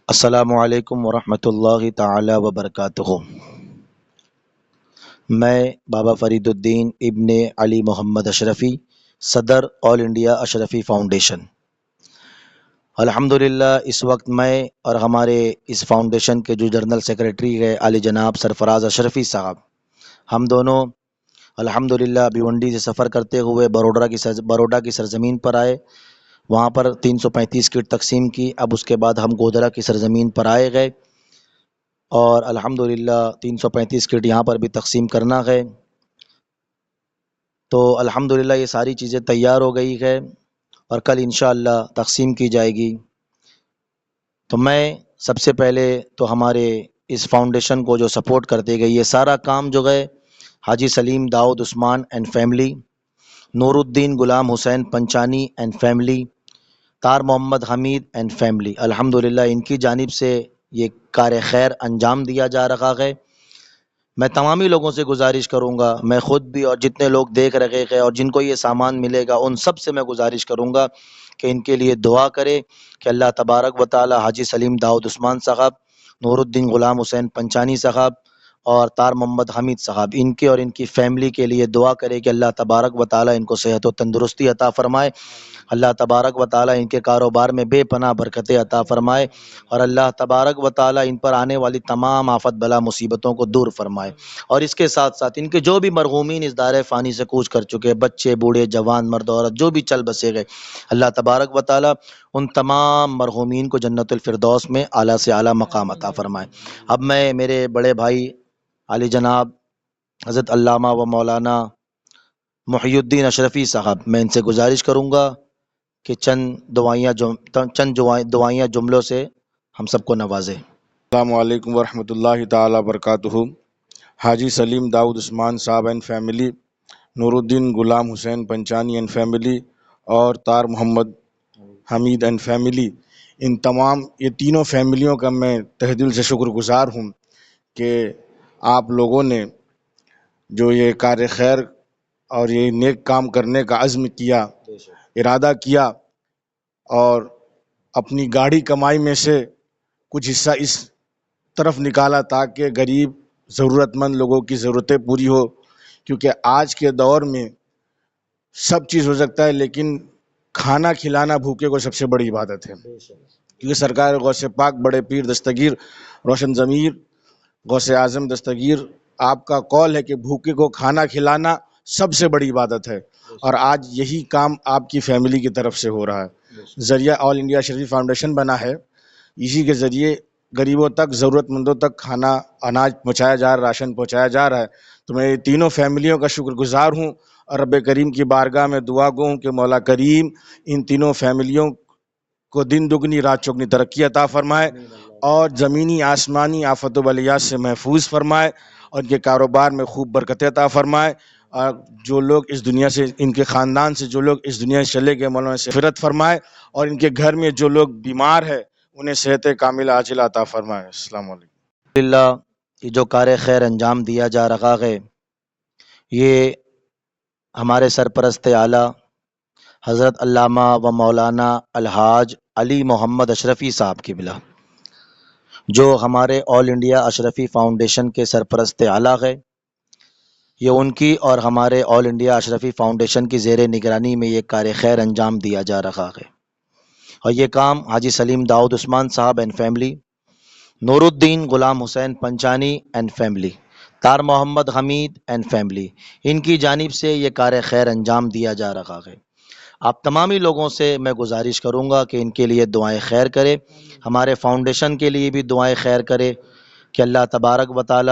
السلام علیکم ورحمۃ اللہ تعالی وبرکاتہ۔ میں بابا فرید الدین ابن علی محمد اشرفی، صدر آل انڈیا اشرفی فاؤنڈیشن۔ الحمدللہ اس وقت میں اور ہمارے اس فاؤنڈیشن کے جو جنرل سیکریٹری ہے علی جناب سرفراز اشرفی صاحب، ہم دونوں الحمدللہ بھیونڈی سے سفر کرتے ہوئے بروڈا کی سرزمین پر آئے، وہاں پر 335 کٹ تقسیم کی۔ اب اس کے بعد ہم گودرا کی سرزمین پر آئے گئے اور الحمدللہ 335 کٹ یہاں پر بھی تقسیم کرنا ہے۔ تو الحمدللہ یہ ساری چیزیں تیار ہو گئی ہے اور کل انشاءاللہ تقسیم کی جائے گی۔ تو میں سب سے پہلے تو ہمارے اس فاؤنڈیشن کو جو سپورٹ کرتے گئی، یہ سارا کام جو ہے حاجی سلیم داؤد عثمان and family, Noor Uddin Ghulam Hussain Panchani and family, طار محمد حمید اینڈ فیملی، الحمدللہ ان کی جانب سے یہ کار خیر انجام دیا جا رہا ہے۔ میں تمامی لوگوں سے گزارش کروں گا، میں خود بھی اور جتنے لوگ دیکھ رہے ہیں اور جن کو یہ سامان ملے گا ان سب سے میں گزارش کروں گا کہ ان کے لیے دعا کرے کہ اللہ تبارک و تعالی حاجی سلیم داؤد عثمان صاحب، نور الدین غلام حسین پنچانی صاحب اور طار محمد حمید صاحب، ان کے اور ان کی فیملی کے لیے دعا کرے کہ اللہ تبارک و تعالی ان کو صحت و تندرستی عطا فرمائے، اللہ تبارک و تعالی ان کے کاروبار میں بے پناہ برکتیں عطا فرمائے اور اللہ تبارک و تعالی ان پر آنے والی تمام آفت بلا مصیبتوں کو دور فرمائے۔ اور اس کے ساتھ ساتھ ان کے جو بھی مرحومین اس دار فانی سے کوچ کر چکے، بچے بوڑھے جوان مرد عورت جو بھی چل بسے گئے، اللہ تبارک و تعالی ان تمام مرحومین کو جنت الفردوس میں اعلیٰ سے اعلیٰ مقام عطا فرمائے۔ اب میں میرے بڑے بھائی علی جناب حضرت علامہ و مولانا محی الدین اشرفی صاحب، میں ان سے گزارش کروں گا کہ چند دعائیاں جملوں سے ہم سب کو نوازے۔ السلام علیکم ورحمۃ اللہ تعالی وبرکاتہ۔ حاجی سلیم داؤد عثمان صاحب and family, Noor Uddin Ghulam Hussain Panchani and family اور طار محمد حمید اینڈ فیملی، ان تمام یہ تینوں فیملیوں کا میں تہ دل سے شکر گزار ہوں کہ آپ لوگوں نے جو یہ کار خیر اور یہ نیک کام کرنے کا عزم کیا، ارادہ کیا اور اپنی گاڑی کمائی میں سے کچھ حصہ اس طرف نکالا تاکہ غریب ضرورت مند لوگوں کی ضرورتیں پوری ہو، کیونکہ آج کے دور میں سب چیز ہو سکتا ہے لیکن کھانا کھلانا بھوکے کو سب سے بڑی عبادت ہے۔ کیونکہ سرکار غوث پاک بڑے پیر دستگیر روشن ضمیر غوث اعظم دستگیر، آپ کا قول ہے کہ بھوکے کو کھانا کھلانا سب سے بڑی عبادت ہے، اور آج یہی کام آپ کی فیملی کی طرف سے ہو رہا ہے۔ ذریعہ آل انڈیا اشرفی فاؤنڈیشن بنا ہے، اسی کے ذریعے غریبوں تک، ضرورت مندوں تک کھانا اناج پہنچایا جا رہا ہے، راشن پہنچایا جا رہا ہے۔ تو میں تینوں فیملیوں کا شکر گزار ہوں اور رب کریم کی بارگاہ میں دعا گو ہوں کہ مولا کریم ان تینوں فیملیوں کو دن دگنی رات چوگنی ترقی عطا فرمائے اور زمینی آسمانی آفت و بلیات سے محفوظ فرمائے اور ان کے کاروبار میں خوب برکت عطا فرمائے، اور جو لوگ اس دنیا سے، ان کے خاندان سے جو لوگ اس دنیا سے چلے گئے، مولانا سے مغفرت فرمائے، اور ان کے گھر میں جو لوگ بیمار ہے انہیں صحت کاملہ عاجلہ عطا فرمائے۔ السلام علیکم۔ اللہ یہ جو کار خیر انجام دیا جا رہا ہے، یہ ہمارے سرپرست اعلیٰ حضرت علامہ و مولانا الحاج علی محمد اشرفی صاحب کی بلا، جو ہمارے آل انڈیا اشرفی فاؤنڈیشن کے سرپرست اعلیٰ ہے، یہ ان کی اور ہمارے آل انڈیا اشرفی فاؤنڈیشن کی زیر نگرانی میں یہ کار خیر انجام دیا جا رہا ہے۔ اور یہ کام حاجی سلیم داؤد عثمان صاحب and family, Noor Uddin Ghulam Hussain Panchani and family, طار محمد حمید اینڈ فیملی، ان کی جانب سے یہ کار خیر انجام دیا جا رہا ہے۔ آپ تمامی لوگوں سے میں گزارش کروں گا کہ ان کے لیے دعائیں خیر کرے، ہمارے فاؤنڈیشن کے لیے بھی دعائیں خیر کرے کہ اللہ تبارک و تعالی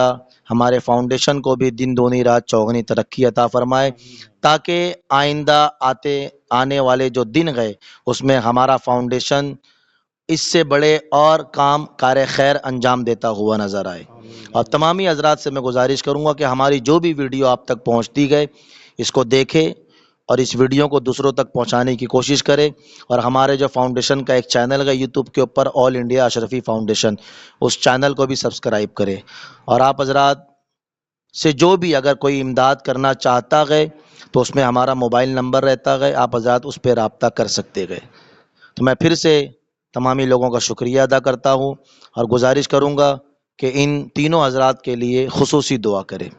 ہمارے فاؤنڈیشن کو بھی دن دونی رات چوگنی ترقی عطا فرمائے، تاکہ آئندہ آنے والے جو دن گئے اس میں ہمارا فاؤنڈیشن اس سے بڑے اور کام کار خیر انجام دیتا ہوا نظر آئے۔ اور تمامی حضرات سے میں گزارش کروں گا کہ ہماری جو بھی ویڈیو آپ تک پہنچتی گئے اس کو دیکھے اور اس ویڈیو کو دوسروں تک پہنچانے کی کوشش کرے، اور ہمارے جو فاؤنڈیشن کا ایک چینل ہے یوٹیوب کے اوپر آل انڈیا اشرفی فاؤنڈیشن، اس چینل کو بھی سبسکرائب کرے۔ اور آپ حضرات سے جو بھی اگر کوئی امداد کرنا چاہتا ہے تو اس میں ہمارا موبائل نمبر رہتا ہے، آپ حضرات اس پہ رابطہ کر سکتے گئے۔ تو میں پھر سے تمامی لوگوں کا شکریہ ادا کرتا ہوں اور گزارش کروں گا کہ ان تینوں حضرات کے لیے خصوصی دعا کریں۔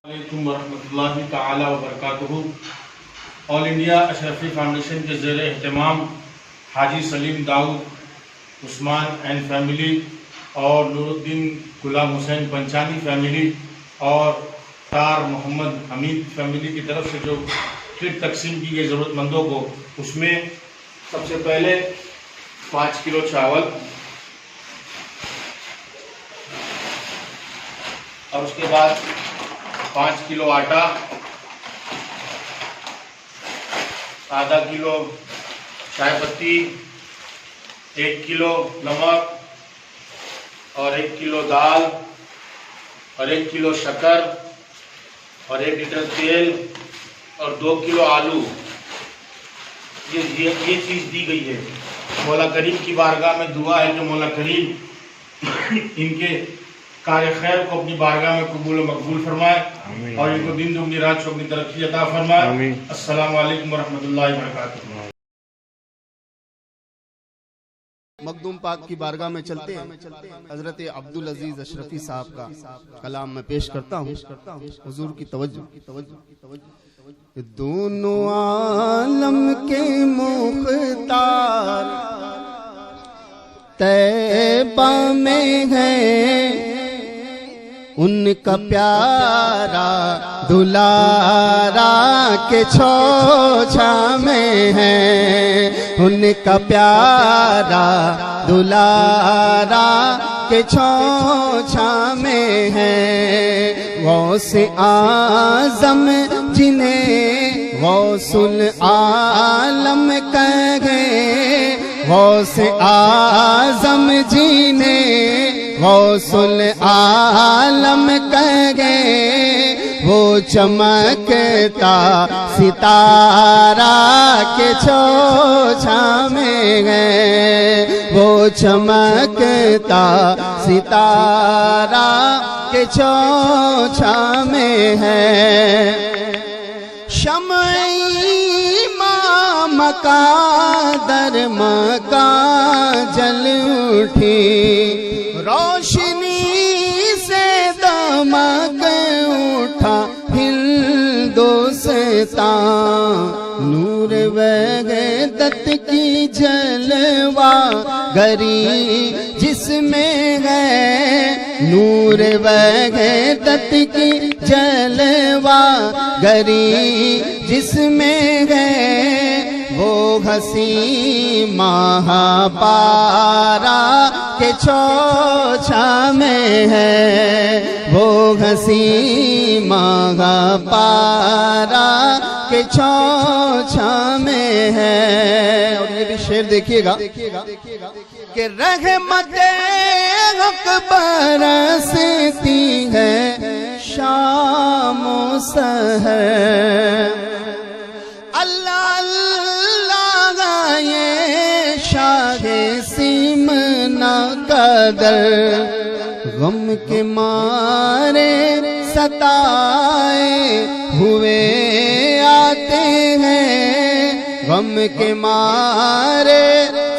علیکم ورحمۃ اللہ تعالی وبرکاتہ۔ آل انڈیا اشرفی فاؤنڈیشن کے زیر اہتمام حاجی سلیم داؤد عثمان اینڈ فیملی اور نور الدین غلام حسین پنچانی فیملی اور طار محمد حمید فیملی کی طرف سے جو کٹ تقسیم کی گئی ضرورت مندوں کو، اس میں سب سے پہلے 5 کلو چاول اور اس کے بعد 5 کلو آٹا، آدھا کلو چائے پتی، 1 کلو نمک اور 1 کلو دال اور 1 کلو شکر اور 1 لیٹر تیل اور 2 کلو آلو، یہ چیز دی گئی ہے۔ مولا کریم کی بارگاہ میں دعا ہے کہ مولا کریم ان کے کار خیر کو اپنی بارگاہ میں قبول و مقبول فرمائے اور ان کو دن دگنی رات چوگنی ترقی عطا فرمائے۔ السلام علیکم ورحمۃ اللہ وبرکاتہ۔ مخدوم پاک کی بارگاہ میں چلتے ہیں۔ حضرت عبدالعزیز اشرفی صاحب کا کلام میں پیش کرتا ہوں، حضور کی توجہ۔ دونوں عالم کے مختار طیبہ میں ہے، ان کا پیارا دلارا کے چھوچھا میں ہے، ان کا پیارا دلارا کے چھوچھا میں ہے۔ غوث اعظم جنہیں غوث العالم کہے، غوث اعظم جنہیں غوث العالم کہے، وہ چمکتا ستارہ کے چھوچھا میں ہے، وہ چمکتا ستارہ کے چھوچھا میں ہے۔ شمعی مکا در مکا جل اٹھی، روشنی سے دمک اٹھا ہندوستان، نور وحدت کی جلوہ گری جس میں ہے، نور وحدت کی جلوہ گری جس میں ہے، وہ ہنسی ماہ پارا کے چھوچھا میں ہے، وہ ہنسی ماہ پارا کے چھوچھا میں ہے۔ اور یہ بھی شعر دیکھیے گا کہ رحمت حق برستی ہے شام و سحر، اللہ اللہ یہ شاہ سیمنا قدر، غم کے مارے ستائے ہوئے آتے ہیں، غم کے مارے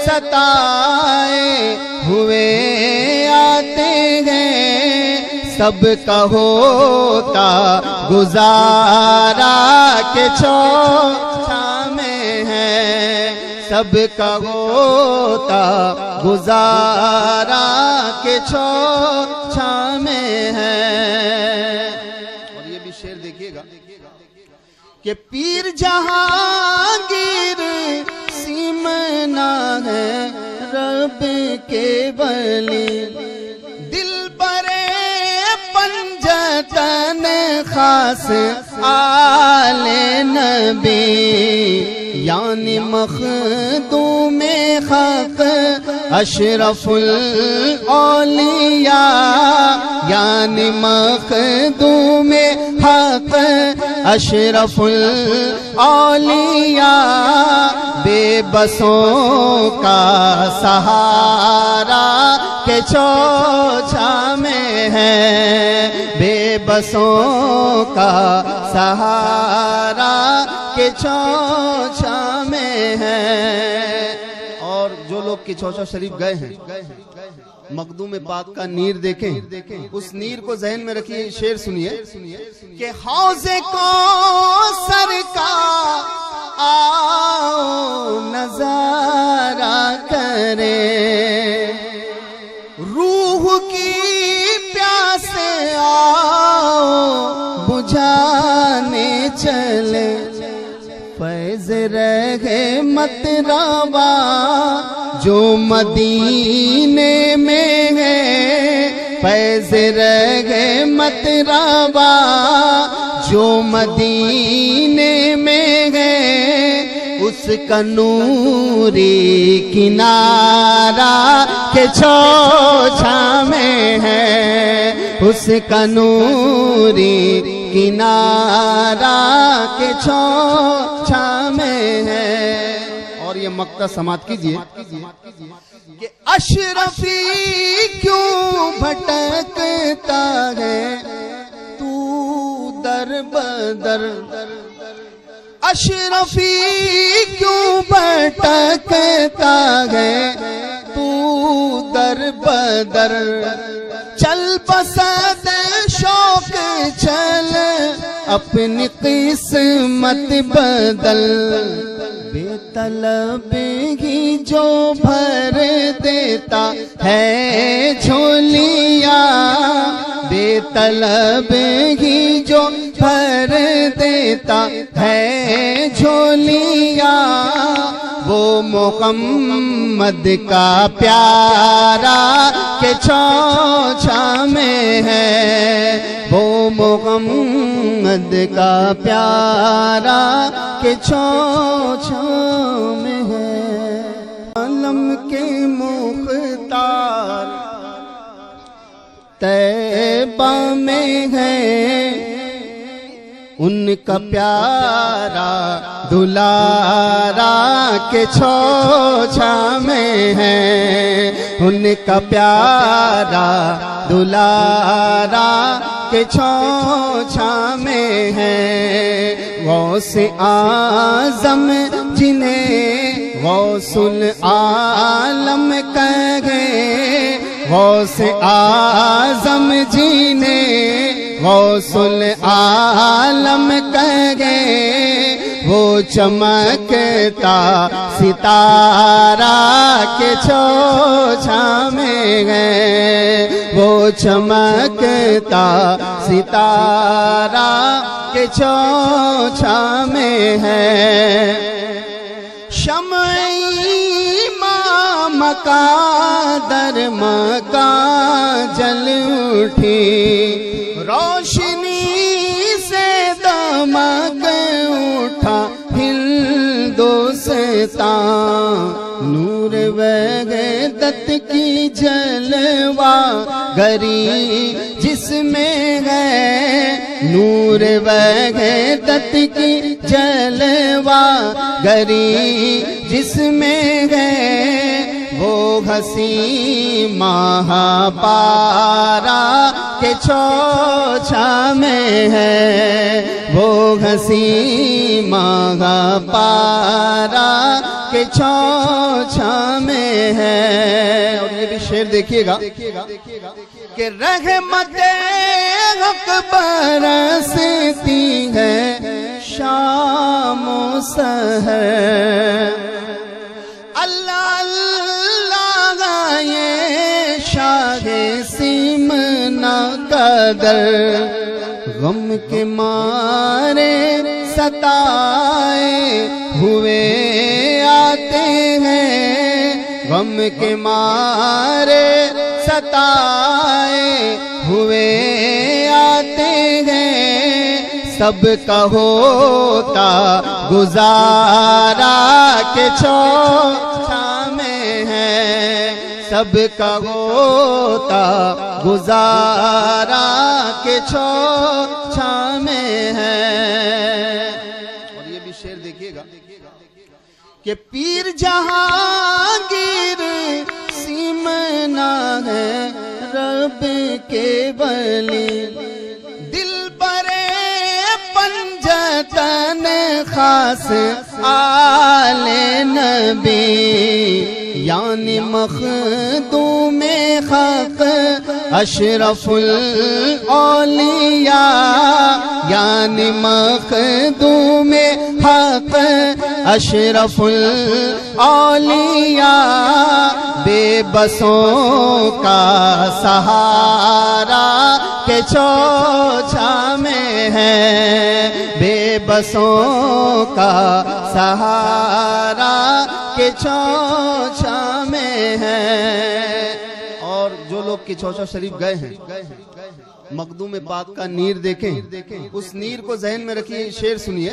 ستائے ہوئے آتے ہیں، سب کا ہوتا گزارا کے چھوچھا میں ہے، سب کا ہوتا گزارا کے چھوچھا میں ہے۔ اور یہ بھی شعر دیکھیے گا کہ پیر جہانگیر سیمنا ہے رب کے ولی، دل برے پنجتن خاص آل نبی، یعنی مخدوم حق اشرف الاولیاء، یعنی مخدوم حق اشرف الاولیاء، بے بسوں کا سہارا کے چھوچھا میں ہے، بے بسوں کا سہارا کے چھوچھا میں ہے۔ اور جو لوگ کہ چوچا شریف گئے ہیں مخدوم پاک کا نیر دیکھیں، اس نیر کو ذہن میں رکھیے، شعر سنیے کہ حوض کوثر کا آؤ نظارہ کریں، روح کی پیاس آؤ بجھانے چلے، فیض رحمت روا جو مدینے میں ہے، فیض رحمت روا جو مدینے میں ہے، اس کا نوری کنارہ کے چھوچھا میں ہے، اس کا نوری کنارہ کے چھوچھا میں ہے۔ اور یہ مقطع سماعت کیجئے کہ اشرفی کیوں بھٹکتا ہے تو در بدر، اشرفی کیوں بھٹکتا ہے تو در بدر، چل بسد شوق چل اپنی قسمت بدل، بے طلب ہی جو بھر دیتا ہے جھولیاں، بے طلب ہی جو بھر دیتا ہے جھولیاں، وہ محمد کا پیارا کہ چھوچھا میں ہے، وہ محمد کا پیارا کہ چھوچھا میں ہے۔ عالم کے مختار طیبہ میں ہے، ان کا پیارا دلارا کے چھوچھا میں ہے، ان کا پیارا دلارا کے چھوچھا میں ہے، غوث اعظم جنہیں غوث العالم کہے، غوث اعظم جنہیں غوث العالم کہے، وہ چمکتا ستارہ کے چھوچھا میں ہے، وہ چمکتا ستارہ کے چھوچھا میں ہے، شمع امام کا در مکان جل اٹھی، روشنی سے دمک اٹھا ہندوستان، نور وحدت کی جلوہ گری جس میں ہے، نور وحدت کی جلوہ گری جس میں ہے، وہ ہنسی ماہ پارا کے چھوچھا میں ہے، وہ ہنسی ماہ پارا کے چھوچھا میں ہے۔ اور یہ بھی شعر دیکھیے گا کہ رحمت حق برستی ہے شام و سحر، اللہ اللہ یہ شاہ سیمنا قدر، غم کے مارے ستائے ہوئے آتے ہیں، غم کے مارے ستائے ہوئے آتے ہیں، سب کا ہوتا گزارا کے چھوچھا میں ہے، سب کا ہوتا گزارا کے چھوچھا میں ہے۔ اور یہ بھی شعر دیکھیے گا کہ پیر جہانگیر سیمنا ہے رب کے ولی، دل برے پنجتن خواہ خاص آل نبی یعنی مخدوم حق اشرف الاولیاء یعنی مخدوم حق اشرف الاولیاء بے بسوں کا سہارا کہ چوچھا میں ہے بے بسوں کا سہارا کہ چوچھا میں ہے. اور جو لوگ کہ چوچھا شریف گئے ہیں مخدوم پاک کا نیر دیکھیں, اس نیر کو ذہن میں رکھیے. شعر سنیے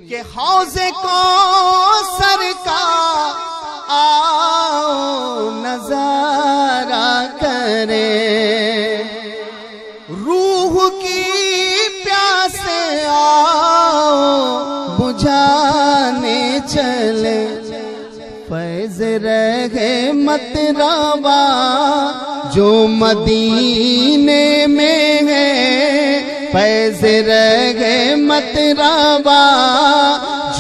کہ حوض کوثر کا آؤ نظارہ کریں, روح کی پیاس آؤ بجھانے چلے, فیض رحمت روا جو مدینے میں ہے, فیض رحمت روا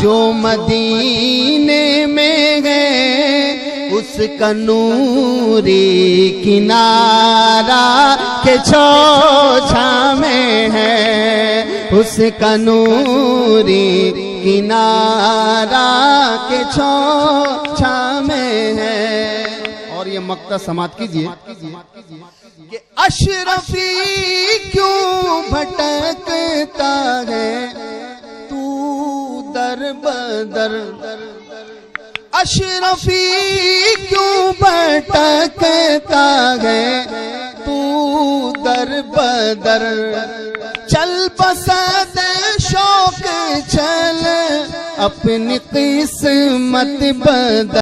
جو مدینے میں ہے, اس کا نوری کنارہ کہ چھوچھا میں ہے, اس کا نوری کنارہ کہ چھوچھا میں ہے. اور یہ مقطع سماعت کیجئے کہ اشرفی کیوں بھٹکتا ہے تو در بدر, اشرفی کیوں بھٹکتا ہے تو در بدر, چل بسد شوق چل اپنی قسمت بدل.